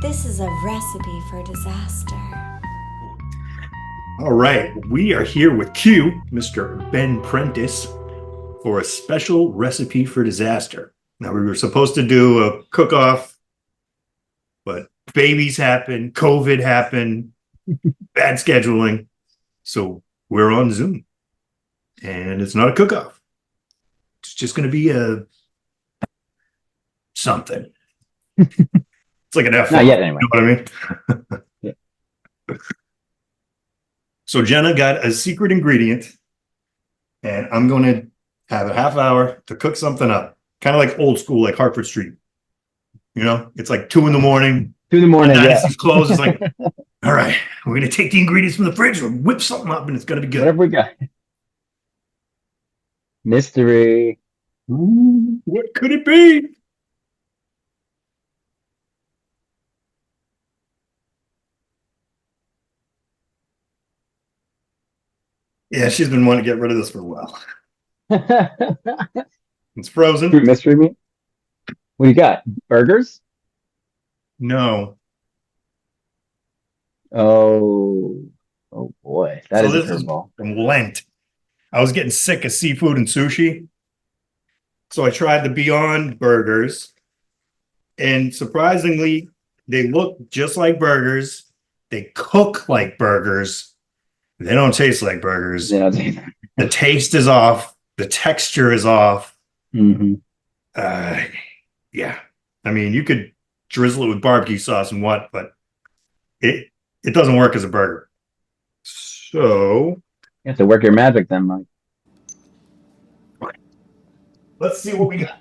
This is a recipe for disaster. All right, we are here with Q, Mr. Ben Prentice, for a special recipe for disaster. Now, we were supposed to do a cook-off, but babies happen, COVID happened, bad scheduling. So we're on Zoom, and it's not a cook-off. It's just going to be a something. It's like an F. Not yet, anyway. You know what I mean? Yeah. So Jenna got a secret ingredient, and I'm going to have a half hour to cook something up. Kind of like old school, like Hartford Street. You know, it's like 2 a.m. 2 a.m, yeah. It's closed. It's like, all right, we're going to take the ingredients from the fridge and whip something up, and it's going to be good. Whatever we got. Mystery. Ooh, what could it be? Yeah, she's been wanting to get rid of this for a while. It's frozen. Fruit mystery meat. What do you got? Burgers? No. Oh boy. That So is a this is curveball. from Lent. I was getting sick of seafood and sushi. So I tried the Beyond burgers. And surprisingly, they look just like burgers. They cook like burgers. They don't taste like burgers. Yeah. The taste is off. The texture is off. Mm-hmm. Yeah. I mean, you could drizzle it with barbecue sauce and what, but it doesn't work as a burger. So You have to work your magic then, Mike. let's see what we got.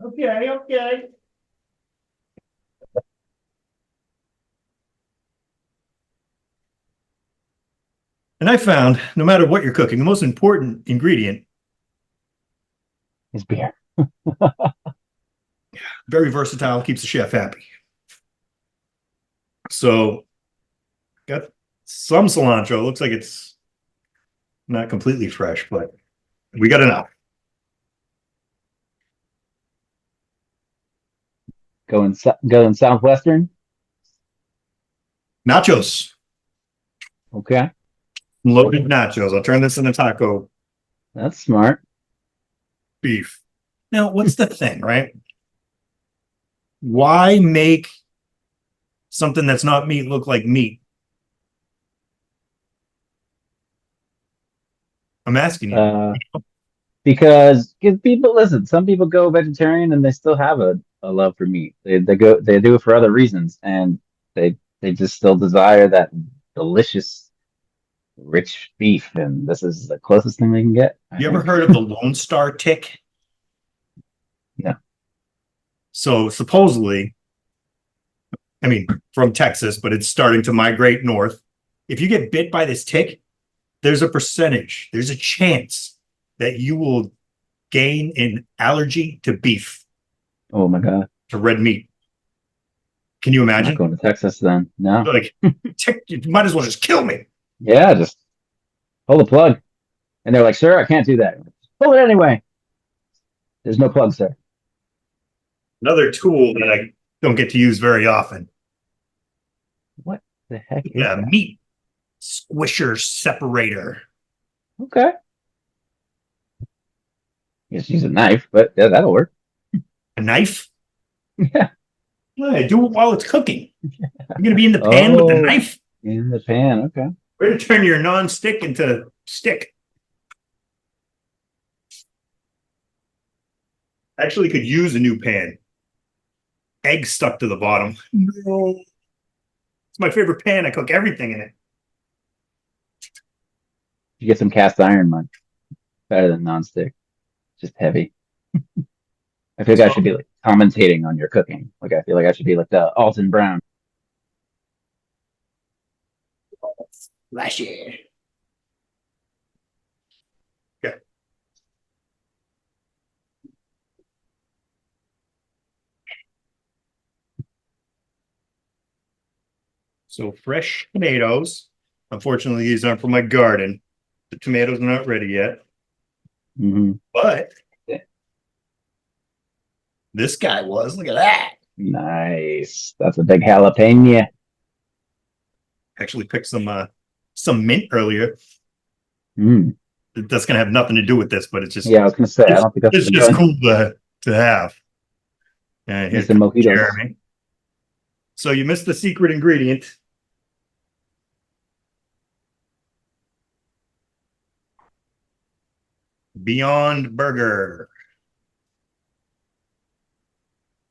Okay. And I found no matter what you're cooking, the most important ingredient, It's beer. very versatile, keeps the chef happy. So got some cilantro. Looks like it's not completely fresh, but we got enough. Going southwestern. Nachos. Okay. Loaded nachos. I'll turn this into taco That's smart. beef. Now, what's the thing, right? Why make something that's not meat look like meat? I'm asking you. Because people listen, some people go vegetarian and they still have a love for meat. They do it for other reasons, and they just still desire that delicious rich beef, and this is the closest thing they can get. You ever heard of the Lone Star tick? No. So supposedly, I mean, from Texas, but it's starting to migrate north. If you get bit by this tick, there's a chance that you will gain an allergy to beef, Oh my God. to red meat. Can you I'm imagine? not going to Texas then. No. Like, tick, you might as well just kill me. Yeah, just pull the plug. And they're like, sir, I can't do that. Pull it anyway. There's no plug, sir. Another tool that I don't get to use very often. What the heck is Yeah, that? meat squisher separator. Okay. Just use a knife, but yeah, that'll work. A knife? Yeah. Yeah, do it while it's cooking. You're gonna be in the pan with the Oh. knife. In the pan. Okay. Way to turn your non-stick into stick. Actually, could use a new pan. Egg stuck to the bottom. No. It's my favorite pan. I cook everything in it. You get some cast iron, man. Better than nonstick. Just heavy. I feel like I should be like commentating on your cooking. Like I feel like I should be like the Alton Brown. Last year. Okay. So fresh tomatoes. Unfortunately, these aren't from my garden. The tomatoes are not ready yet. Mm-hmm. But This guy was. Look at that. Nice. That's a big jalapeno. Actually picked some mint earlier. Mm. That's gonna have nothing to do with this, but it's just Yeah, I was gonna say I don't think that's it's the just gun. cool to have. And here's Some mojitos. Jeremy. So you missed the secret ingredient. Beyond Burger.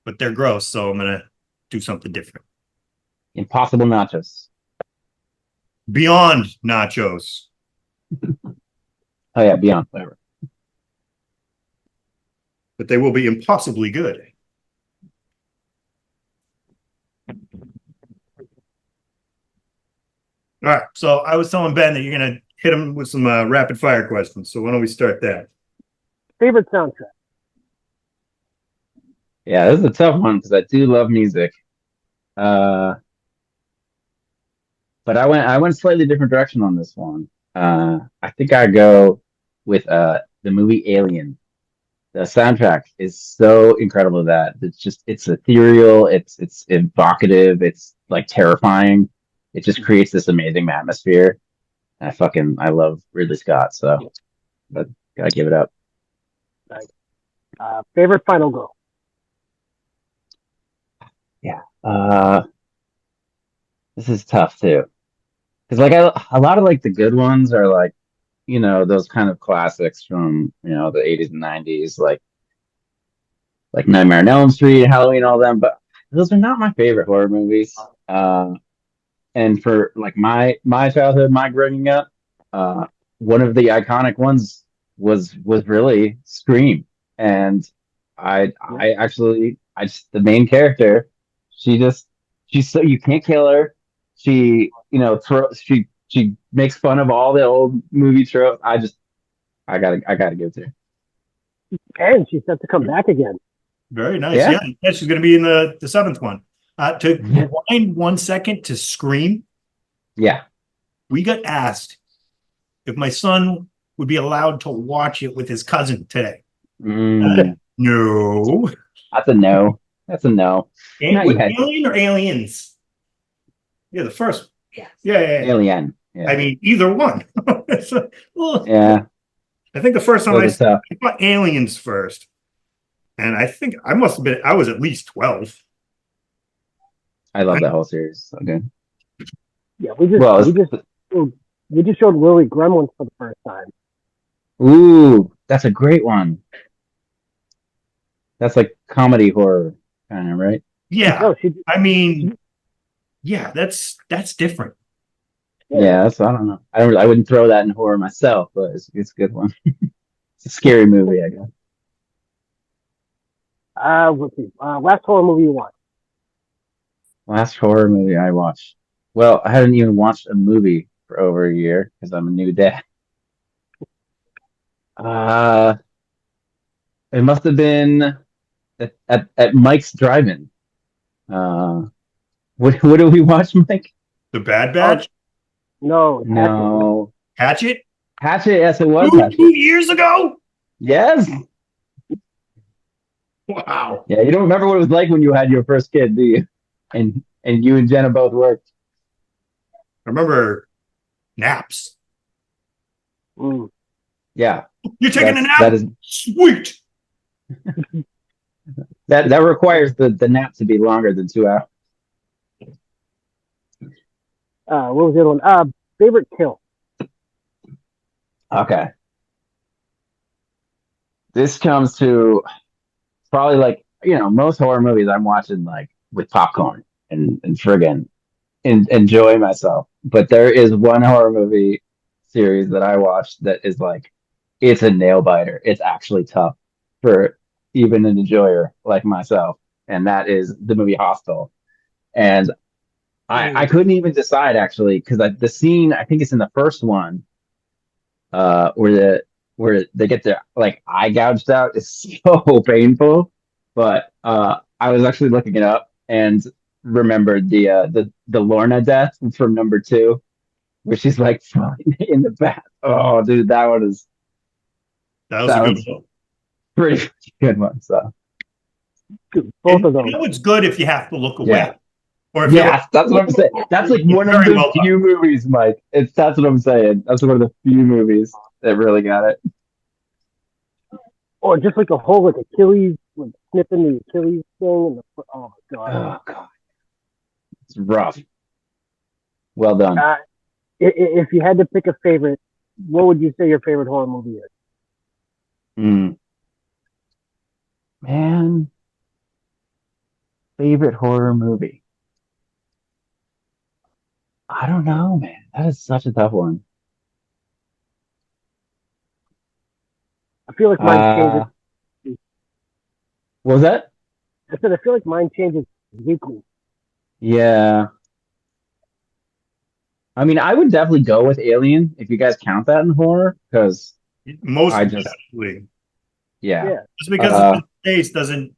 But they're gross, so I'm gonna do something different. Impossible nachos. Beyond Nachos. Oh yeah, Beyond flavor. But they will be impossibly good. All right, so I was telling Ben that you're gonna hit him with some rapid fire questions. So why don't we start that? Favorite soundtrack? Yeah, this is a tough one because I do love music. But I went slightly different direction on this one. I think I go with the movie Alien. The soundtrack is so incredible that it's ethereal, it's evocative, it's like terrifying. It just creates this amazing atmosphere. I love Ridley Scott, so but gotta give it up. Favorite final girl? Yeah. This is tough too. Because a lot of like the good ones are like, those kind of classics from, the 80s and 90s, like Nightmare on Elm Street, Halloween, all them, but those are not my favorite horror movies. And for like my childhood, my growing up, one of the iconic ones was really Scream. And I just the main character, she's so you can't kill her. She, she makes fun of all the old movie tropes. I gotta give it to her. And she's set to come back again. Very nice. Yeah. Yeah, she's gonna be in the seventh one. To rewind 1 second to Scream, Yeah. we got asked if my son would be allowed to watch it with his cousin today. Mm, No. that's a no. That's a no. Not With yet. Alien or Aliens? Yeah, the first. Yes. Yeah. Alien. Yeah. I mean, either one. So, well, Yeah. I think the first time Those are tough. I thought Aliens first. And I think I was at least 12. I love that whole series. Okay. Yeah, we just Well, we just showed Lily Gremlins for the first time. ooh, that's a great one. That's like comedy horror kind of, right? Yeah. No, she I mean, yeah, that's different. Yeah, that's I don't know. I wouldn't throw that in horror myself, but it's a good one. It's a scary movie, I guess. let's see. Last horror movie you watched? Last horror movie I watched. Well, I haven't even watched a movie for over a year because I'm a new dad. It must have been at Mike's Drive-In. What did we watch, Mike? The Bad Batch? No, No. Hatchet? Hatchet, yes, it was Two Hatchet. years ago? Yes. Wow. Yeah, you don't remember what it was like when you had your first kid, do you? And you and Jenna both worked. I remember naps. Mm. Yeah. You're taking a nap? That is Sweet. that requires the nap to be longer than 2 hours. What was the other one? Favorite kill? Okay. This comes to probably like, most horror movies I'm watching like with popcorn and friggin' enjoy myself. But there is one horror movie series that I watched that is like, it's a nail biter. It's actually tough for even an enjoyer like myself. And that is the movie Hostel. And I couldn't even decide actually, because the scene, I think it's in the first one, where they get their like eye gouged out is so painful. But I was actually looking it up and remembered the Lorna death from number 2, where she's like falling in the bath. Oh, dude, that That was a good one. pretty good one. So Both of those. You know it's good if you have to look away. Yeah. Or if Yeah, that's what I'm saying. That's like one of Very the well done. few movies, Mike. That's what I'm saying. That's one of the few movies that really got it. Or just like a whole like Achilles, like snipping the Achilles thing. And oh my god. Oh god, it's rough. Well done. If you had to pick a favorite, what would you say your favorite horror movie is? Man, favorite horror movie. I don't know, man. That is such a tough one. I feel like mine changes. What was that? I said I feel like mine changes weekly. Yeah. I mean, I would definitely go with Alien if you guys count that in horror, because Most I just- definitely. yeah. Yeah. Just because the face doesn't,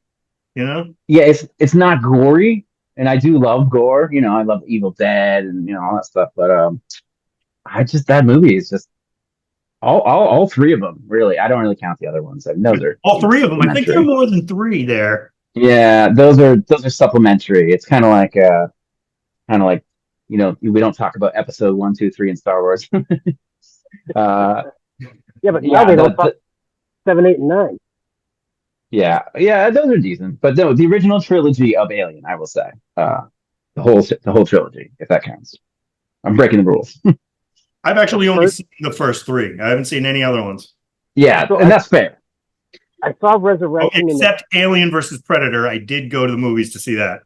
you know? Yeah, it's not gory, and I do love gore. You know, I love Evil Dead and all that stuff. But that movie is just all three of them really. I don't really count the other ones. I mean, those are All three of them. I think there are supplementary. more than three there. Yeah, those are supplementary. It's kind of like we don't talk about episode 1, 2, 3 in Star Wars. Yeah, but now yeah, they don't talk 7, 8, and 9. yeah, those are decent. But no, the original trilogy of Alien, I will say, the whole trilogy, if that counts. I'm breaking the rules. I've actually only seen the first three. I haven't seen any other ones. Yeah, So and that's fair. I saw Oh, Resurrection. except Alien versus Predator. I did go to the movies to see that.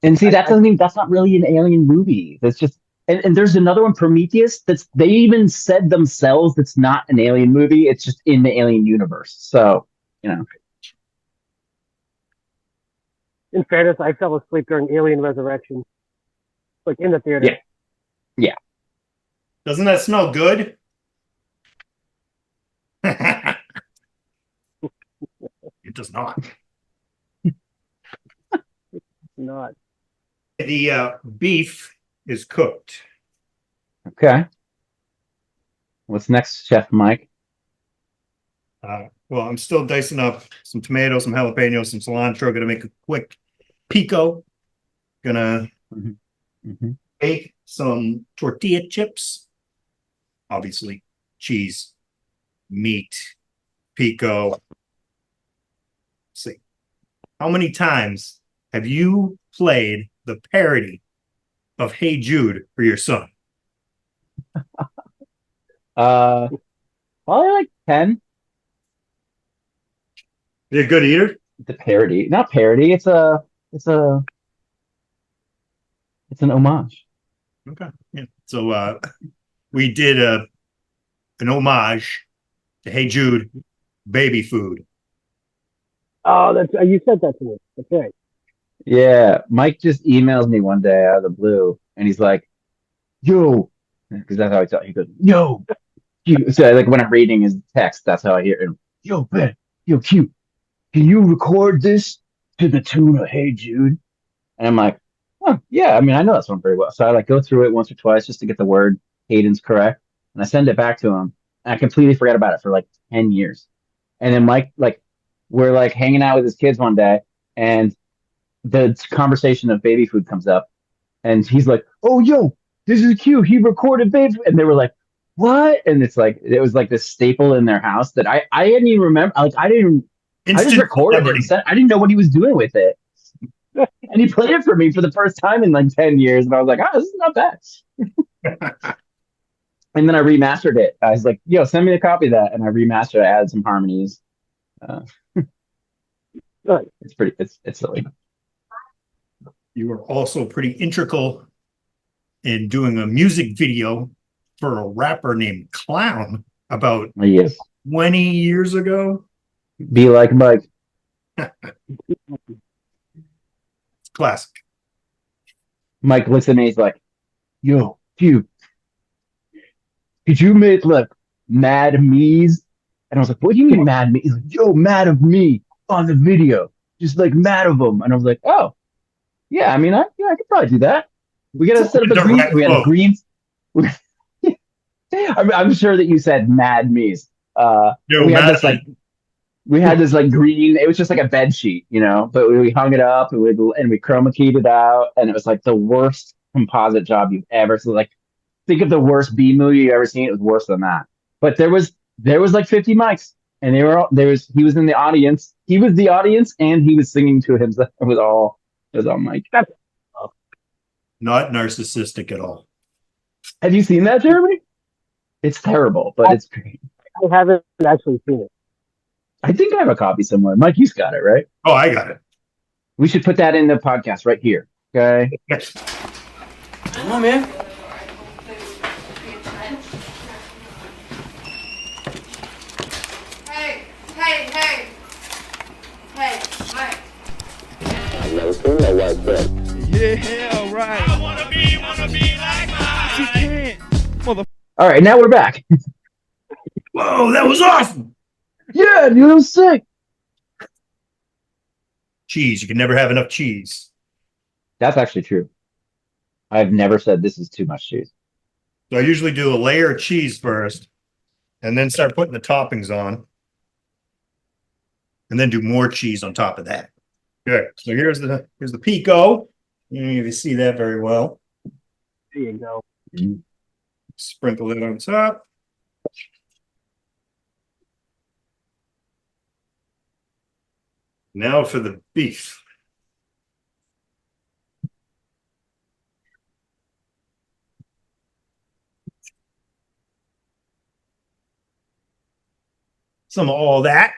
And see, that's not really an Alien movie. That's just and there's another one, Prometheus. They even said themselves that's not an Alien movie. It's just in the Alien universe. So In fairness, I fell asleep during Alien Resurrection, like in the theater. Yeah. Doesn't that smell good? It does not. Not. The beef is cooked. Okay. What's next, Chef Mike? Well, I'm still dicing up some tomatoes, some jalapenos, some cilantro. Gonna make a quick pico. Gonna bake some tortilla chips. Obviously, cheese, meat, pico. Let's see. How many times have you played the parody of Hey Jude for your son? Probably like 10. You a good eater? The parody, not parody. It's an homage. Okay. Yeah. So we did an homage to Hey Jude baby food. Oh, that's you said that to me. That's right. Yeah, Mike just emails me one day out of the blue, and he's like, "Yo," because that's how I tell. He goes, "Yo." So like when I'm reading his text, that's how I hear him. Yo, Ben, yo, Q, can you record this to the tune of Hey Jude? And I'm like, oh, yeah, I mean, I know that song very well. So I like go through it once or twice just to get the word cadence correct. And I send it back to him. And I completely forgot about it for like 10 years. And then Mike, we're like hanging out with his kids one day, and the conversation of baby food comes up. And he's like, oh, yo, this is Q. He recorded baby food. And they were like, what? And it's like, it was like this staple in their house that I didn't even remember. Like, I just recorded it and said, I didn't know what he was doing with it. And he played it for me for the first time in like 10 years. And I was like, oh, this is not bad. And then I remastered it. I was like, yo, send me a copy of that. And I remastered it, added some harmonies. It's silly. You were also pretty integral in doing a music video for a rapper named Clown about Yes. 20 years ago. Be like Mike. It's classic. Mike looks at me. He's like, yo, Q, could you make like Mad Me's? And I was like, what do you mean Mad Me? He's like, yo, Mad of Me on the video. Just like Mad of them. And I was like, oh, yeah, I mean, I could probably do that. We got to set up a green. We had a green. I'm sure that you said Mad Me's. No, we had Mad this like, We had this like green. It was just like a bed sheet, but we hung it up and we chroma keyed it out, and it was like the worst composite job you've ever seen. Like, think of the worst B movie you've ever seen. It was worse than that. But there was like 50 mics, and he was in the audience. He was the audience, and he was singing to himself. It was all mic. Not narcissistic at all. Have you seen that, Jeremy? It's terrible, but it's great. I haven't actually seen it. I think I have a copy somewhere. Mike, you've got it, right? Oh, I got it. We should put that in the podcast right here. Okay. Yes. Come on, man. Hey, Mike. Yeah, right. I wanna be like mine. You can't. All right, now we're back. Whoa, that was awesome. Yeah, dude, it was sick. Cheese. You can never have enough cheese. That's actually true. I've never said this is too much cheese. So I usually do a layer of cheese first, and then start putting the toppings on, and then do more cheese on top of that. Good. So here's the pico. You don't even see that very well. There you go. Sprinkle it on top. Now for the beef. Some of all that.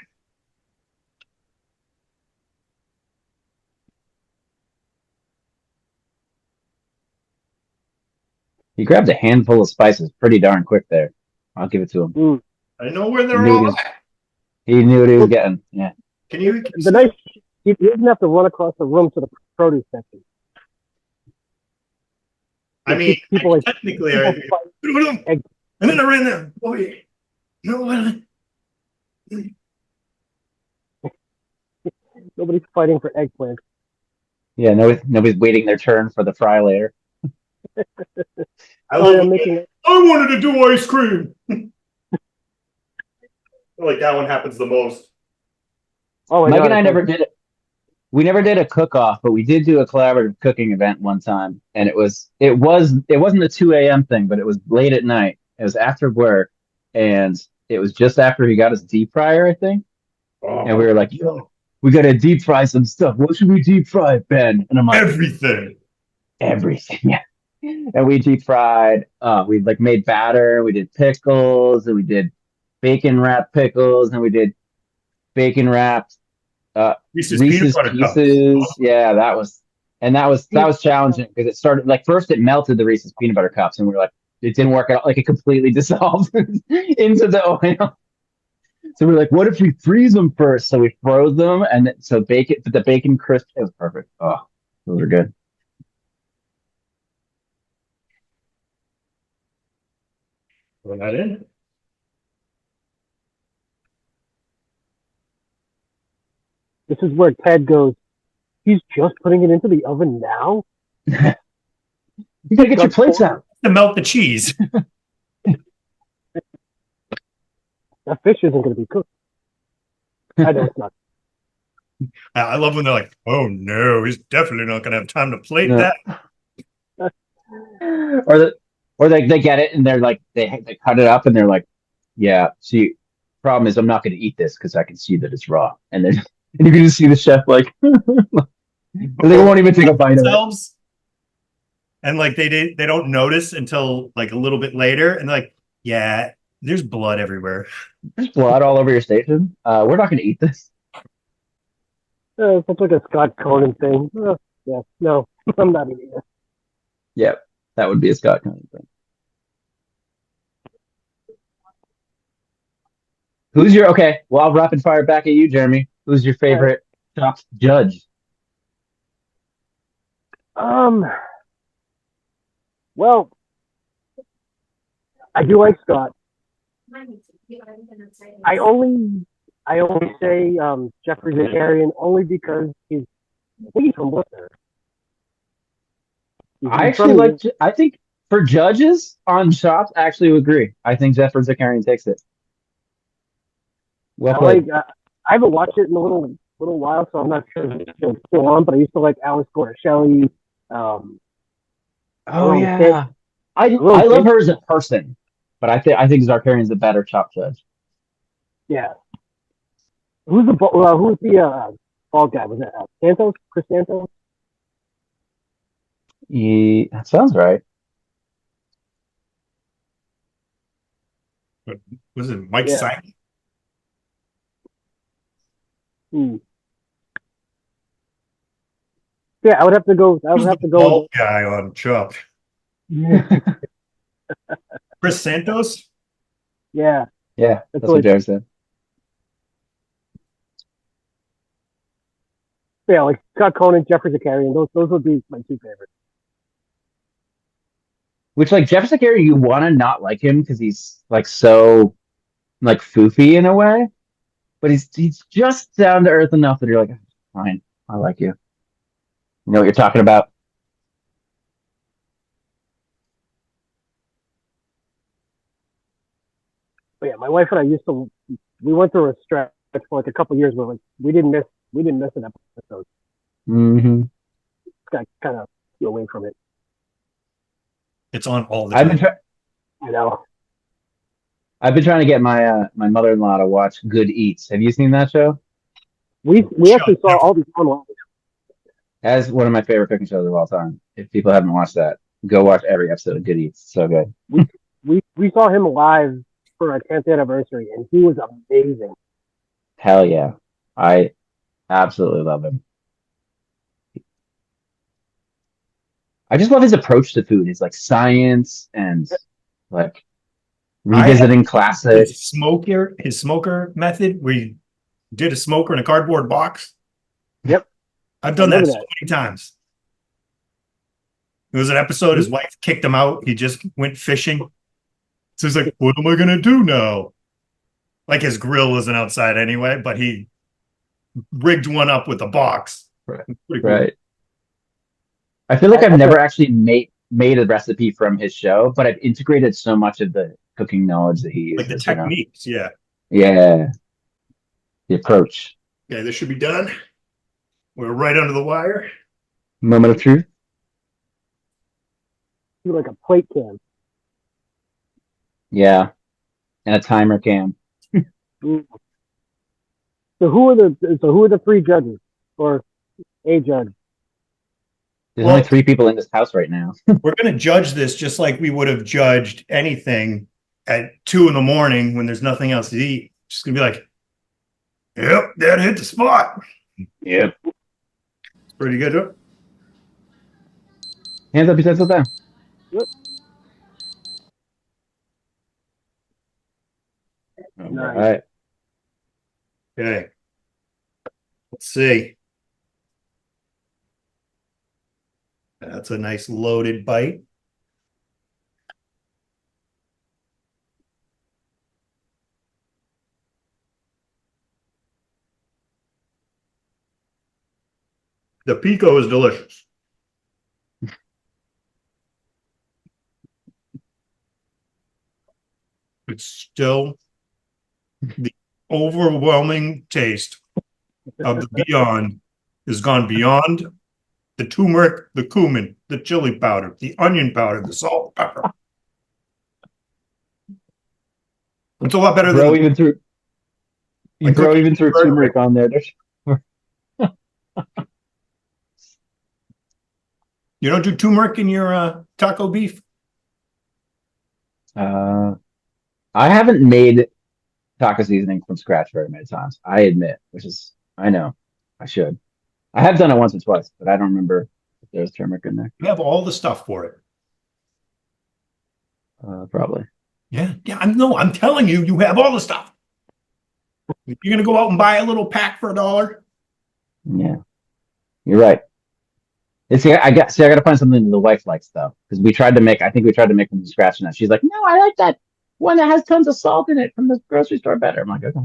He grabbed a handful of spices pretty darn quick there. I'll give it to him. I know where they're Knew all his- at. He knew what he was getting. Yeah. Can you? The nice, he doesn't have to run across the room to the produce section. I mean, People like- technically, people and then I ran there. Oh yeah. No, Nobody's fighting for eggplant. Yeah, nobody's waiting their turn for the fry later. I love I'm making it. I wanted to do ice cream. I feel like that one happens the most. Oh my Mike God, and I it's never like- did it. We never did a cook-off, but we did do a collaborative cooking event one time, and it wasn't a 2 a.m. thing, but it was late at night. It was after work, and it was just after he got his deep fryer, I think. And we were like, "Yo, we gotta deep fry some stuff. What should we deep fry, Ben?" And I'm like, Everything. everything. Yeah. And we deep fried. We like made batter. We did pickles, and we did bacon wrapped pickles, and we did bacon wrapped Reese's Reese's peanut butter cups. Pieces. Yeah, that was challenging because it started like first it melted the Reese's peanut butter cups, and we were like, it didn't work out. Like it completely dissolved into the oil. So we're like, what if we freeze them first? So we froze them, and so bacon, but the bacon crisp, it was perfect. Oh, those are good. Throw that in. This is where Ted goes. He's just putting it into the oven now. You gotta get your plates out. To melt the cheese. That fish isn't going to be cooked. I know it's not. I love when they're like, "Oh no, he's definitely not going to have time to plate No. that." Or they get it and they're like they cut it up and they're like, yeah. See, problem is I'm not going to eat this because I can see that it's raw, and then and you can just see the chef like they won't even take a bite of it. Themselves. And like they don't notice until like a little bit later, and they're like, "Yeah, there's blood everywhere." There's blood all over your station. We're not going to eat this. It's like a Scott Conan thing. Yeah, no, I'm not eating it. Yep, that would be a Scott kind of thing. Who's your okay? Well, I'll rapid fire back at you, Jeremy. Who's your favorite Chops judge? Well, I do like Scott. I only say Jeffrey Zakarian only because he's from Worcester. I actually like. I think for judges on Chops, I actually would agree. I think Jeffrey Zakarian takes it. Well I played. like I haven't watched it in a little while, so I'm not sure if it's still on. But I used to like Alice Shelley. Oh Ron yeah, I Ron love Kent. her as a person, but I think Zarkarian's a better chop judge. Yeah. Who's the bald guy? Was it Santos? Chris Santos? That sounds right. Was it Mike Yeah. Simon? Hmm. Yeah, I would have to go. I would Who's have the to go. bald guy on Chop? Chris Santos? Yeah, Yeah, That's that's what Jared said. yeah, like Scott Conan, Jeffrey Zakarian. Those would be my two favorites. Which like Jeff Zakarian, you want to not like him because he's like so like foofy in a way, but he's just down to earth enough that you're like, fine, I like you. You know what you're talking about? But yeah, my wife and I we went through a stretch for like a couple years where like we didn't miss an episode. Mm-hmm. Got kind of away from it. It's on all the I've been time. You know, I've been trying to get my mother-in-law to watch Good Eats. Have you seen that show? we actually saw all these online. That's one of my favorite cooking shows of all time. If people haven't watched that, go watch every episode of Good Eats. It's so good. We saw him live for our 10th anniversary, and he was amazing. Hell yeah. I absolutely love him. I just love his approach to food. It's like science and like revisiting classics. His smoker method, where he did a smoker in a cardboard box. Yep. I've done that remember so many times. There was an episode, his wife kicked him out. He just went fishing. So he's like, what am I going to do now? Like his grill wasn't outside anyway, but he rigged one up with a box. Right. Pretty cool. Right. I feel like I've never actually made a recipe from his show, but I've integrated so much of the cooking knowledge that he uses. Like the techniques, yeah. Yeah. The approach. Okay, this should be done. We're right under the wire. Moment of truth. Like a plate cam. Yeah. And a timer cam. So who are the three judges or a judge? There's only 3 people in this house right now. We're going to judge this just like we would have judged anything at 2 a.m. when there's nothing else to eat. Just going to be like, yep, that hit the spot. Yep. Pretty good. Huh? Hands up, utensils down. Yep. All Nice. right. Okay. Let's see. That's a nice loaded bite. The pico is delicious. It's still the overwhelming taste of the Beyond has gone beyond the turmeric, the cumin, the chili powder, the onion powder, the salt, pepper. It's a lot better Bro, than even through you Like throw cooking even through burger. turmeric on there. you don't do turmeric in your taco beef. I haven't made taco seasoning from scratch very many times. I admit, I know I should. I have done it once or twice, but I don't remember if there's turmeric in there. You have all the stuff for it. Probably. Yeah, I'm telling you, you have all the stuff. You're gonna go out and buy a little pack for $1. Yeah, you're right. I got to find something the wife likes though, because I think we tried to make them from scratch, and she's like, no, I like that one that has tons of salt in it from the grocery store better. I'm like, okay.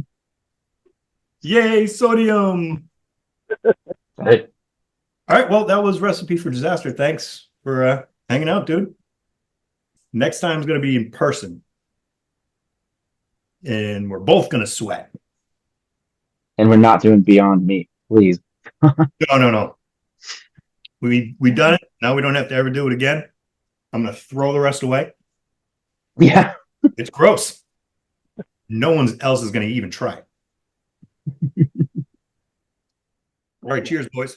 Yay, sodium. Right. All right, well, that was Recipe for Disaster. Thanks for hanging out, dude. Next time is going to be in person. And we're both going to sweat. And we're not doing Beyond Meat, please. No. We done it. Now we don't have to ever do it again. I'm gonna throw the rest away. Yeah. It's gross. No one else is gonna even try. All right, cheers, boys.